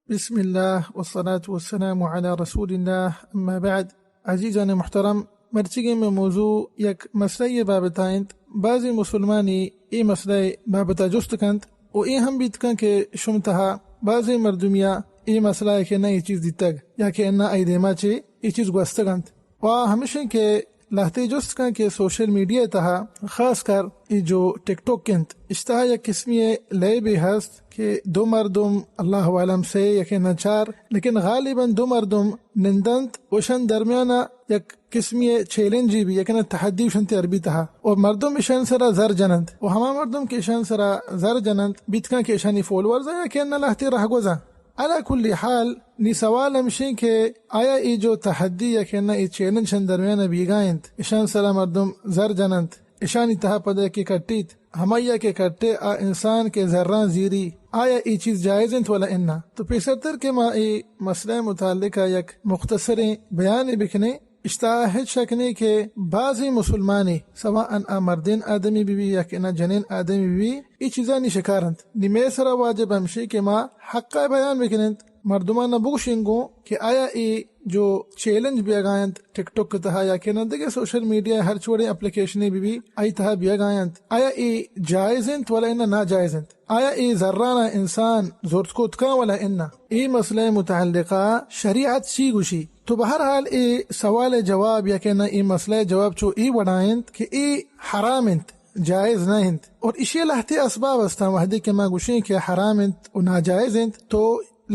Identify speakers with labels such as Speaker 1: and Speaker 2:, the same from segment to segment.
Speaker 1: بسم الله والصلاة والسلام على رسول الله أما بعد. عزیزان محترم، مرچگی میں موضوع یک مسئله بابتایند. بعضی مسلمانی ای مسئله بابتا جست کند و ای هم بیت کن که شمتها بعضی مردمیا ای مسئله که نه ای چیز دیتگ یا که نه ای دیما چه ای چیز گوستگند و همیشه که لحظه جست کن که سوشل میڈیا تها خاص کر ای جو ٹک ٹاک کند اشتها یک قسمی لعبی هست که دو مردم الله اعلم سه یکی نچار لیکن غالبا دو مردم نندند وشن درمیانا یک قسمی چیلنجی بی یکی تحدی وشن تربی تها و مردم ایشان سرا زر جنند و همه مردم که ایشان سرا زر جنند بیت کن که ایشانی فولورز یا که نه لحظه راه گذا. على كل حال نی سوال مشین که آیا ای جو تحدی یا که نه ای چیلنج درمیان بیگایند ایشان سرا مردم زر جنند ایشانی تها پده که کٹید ہمایا کے کٹے آ انسان کے ذران زیری آیا ای چیز جائز انت ولا انا. تو پیسرتر کے ما ای مسئلہ متعلقہ یک مختصر بیان بکنے اشتاہ شک نہیں کہ بعضی مسلمانی سواء مردین آدمی بھی یا کہ نہ جنین آدمی بھی ای چیزاں نی شکارند نی میں سرا واجب ہمشی کہ ما حق بیان بکنند مردمان بوشنگو کہ آیا ای جو چیلنج بیا گایند ٹک ٹاک تہا یا کہ نہ دیگه سوشل میڈیا ہر چھوڑے اپلیکیشن بھی ای تہا بیا گایند آیا ای جائز انت ولا ان ناجائز انت آیا ای ذرانا انسان زورت کو تکا ولا ان ای مسئلہ متعلقہ شریعت سی گوشی. تو بہرحال ای سوال جواب یا کہ نہ ای مسئلہ جواب چو ای بڑھائند کہ ای حرام انت جائز نہ انت اور اسی لہتے اسباب استا وحدی کے ما گوشیں کہ حرام انت و ناجائز انت تو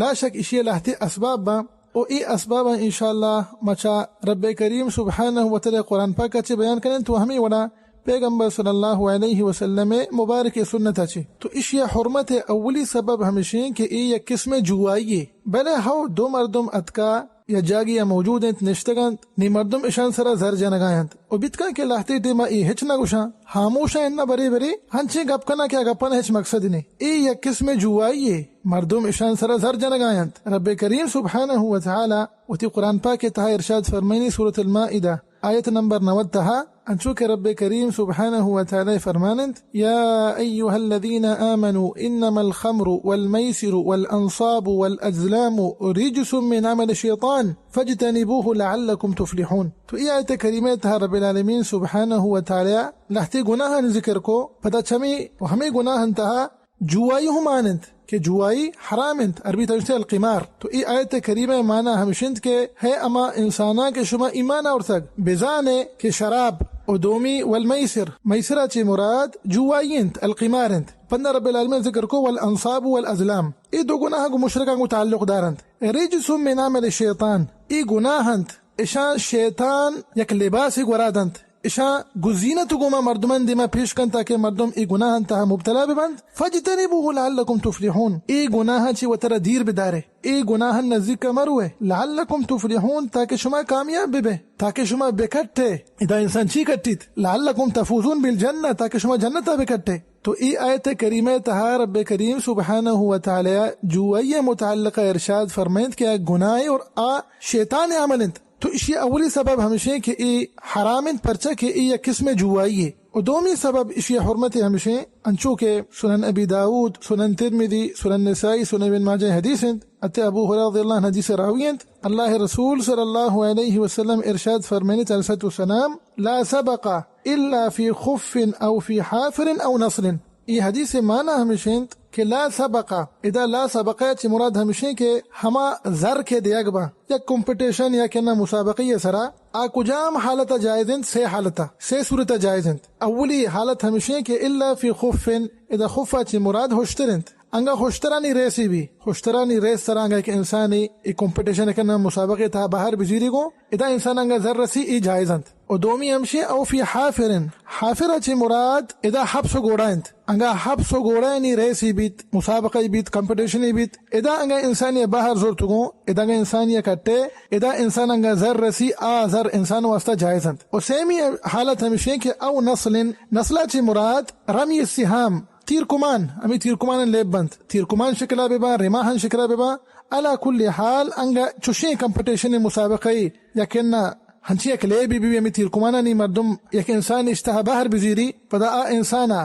Speaker 1: لا شک اسی لہتے اسباب با او ای اسباب انشاءاللہ مچا رب کریم سبحانہ وتعالی قرآن پاک اچھے بیان کریں تو ہمیں وڑا پیغمبر صلی اللہ علیہ وسلم مبارک سنت اچھی. تو اس یہ حرمت اولی سبب ہمیشہ کہ ای یک قسم جوائیے بلے ہو دو مردم اتکا یا جاگی موجود انت نشتگند نی مردم اشان سرا زر جنگایند و بیتکا کے لہتے ٹیما ای ہچ نہ گوشا خاموشا اننا بری بری ہنچے گپ کنا کیا گپنا ہچ مقصد نہیں ای یک قسم جوائیے مردم اشان سرا زر جنگایند. رب کریم سبحانہ وتعالی وتی قرآن پاک تہا ارشاد فرمائنی سورة المائدہ آیت نمبر 90 تہا انچو کہ رب کریم سبحانہ وتعالی فرمانند یا ایها الذین آمنوا انما الخمر والمیسر والانصاب والازلام رجس من عمل الشیطان فاجتنبوه لعلکم تفلحون. تو ای آیت کریمہ تہا رب العالمین سبحانہ وتعالی لہتے گناہ ذکر کو پتہ چمی و ہمیں گناہ تہا جوائی ہم آنند کہ جوائی حرام انت عربی ترجمہ القمار. تو ای آیت کریمہ معنی ہمشند کے ہے اما انسانا کے شما ایمان اور تک بزانے کہ شراب و دومی والمیسر میسرہ چی مراد جوائی انت القمار انت پندہ رب العالمین ذکر کو والانصاب والازلام ای دو گناہ کو مشرکہ کو تعلق دارند رجس من عمل الشیطان ای گناہ انت اشان شیطان یک لباسی گورادند اشان گزینت گوما مردمان دیما پیش کن تاکہ مردم ای گناہ انتہا مبتلا ببند فاجتنبوه لعلکم تفلحون ای گناہ چی وطر دیر بدارے ای گناہ نزدیک مروے لعلکم تفلحون تاکہ شما کامیاب ببے تاکہ شما بکٹے ادا انسان چی کٹیت لعلکم تفوزون بالجنہ تاکہ شما جنتا بکٹے. تو ای آیت کریمہ تہا رب کریم سبحانہ وتعالی جوئی متعلقہ ارشاد فرمائند کہ گناہ اور آ شیطان عملند. تو اسی اولی سبب ہمیشہ کہ ای حرام پرچہ کہ ای یک قسم جوائیے اور دومی سبب اسی حرمت ہمیشہ انچو کہ سنن ابی داود سنن ترمذی سنن نسائی سنن ابن ماجہ حدیث ات ابو ہریرہ رضی اللہ عنہ حدیث راویند اللہ رسول صلی اللہ علیہ وسلم ارشاد فرمانی علیہ الصلوۃ والسلام لا سبق الا فی خف او فی حافر او نصر. یہ حدیث معنی ہمیشہ کہ لا سبق اذا لا سبق چ مراد ہمیشہ کہ ہما زر کے دیگبا یا کمپٹیشن یا کنا مسابقی سرا آ کجام حالت جائزن سے حالتا سے صورت جائزن. اولی حالت ہمیشہ کہ الا فی خف اذا خف چ مراد ہوشترنت انگا خوشترانی ریسی بھی خوشترانی ریس سرانگا کہ انسانی ای کمپٹیشن کنا مسابقے تھا باہر بزیری کو ادا انسان انگا ذر رسی ای جائزنت. اور دومی ہمشی او فی حافرن حافرہ چی مراد ادا حبس گوڑائنت انگا حبس گوڑائنی ریسی بیت مسابقی بیت کمپٹیشنی بیت ادا انگا انسانی باہر زورتو گو ادا انگا انسانی کٹے ادا انسان انگا ذر رسی آ ذر انسان واسطہ جائزنت. اور سیمی حالت ہمشی کہ او نسلہ چی مراد رمی السہام تیر کمان امی تیر کمان لیب بند تیر کمان شکلا ببا ریماہن شکلا ببا علا کل حال انگا چوشیں کمپٹیشن مسابقی یا کنا ہنچی ایک لیبی بھی امی تیر کمانا نی مردم یک انسان اشتہا باہر بزیری پدا انسانا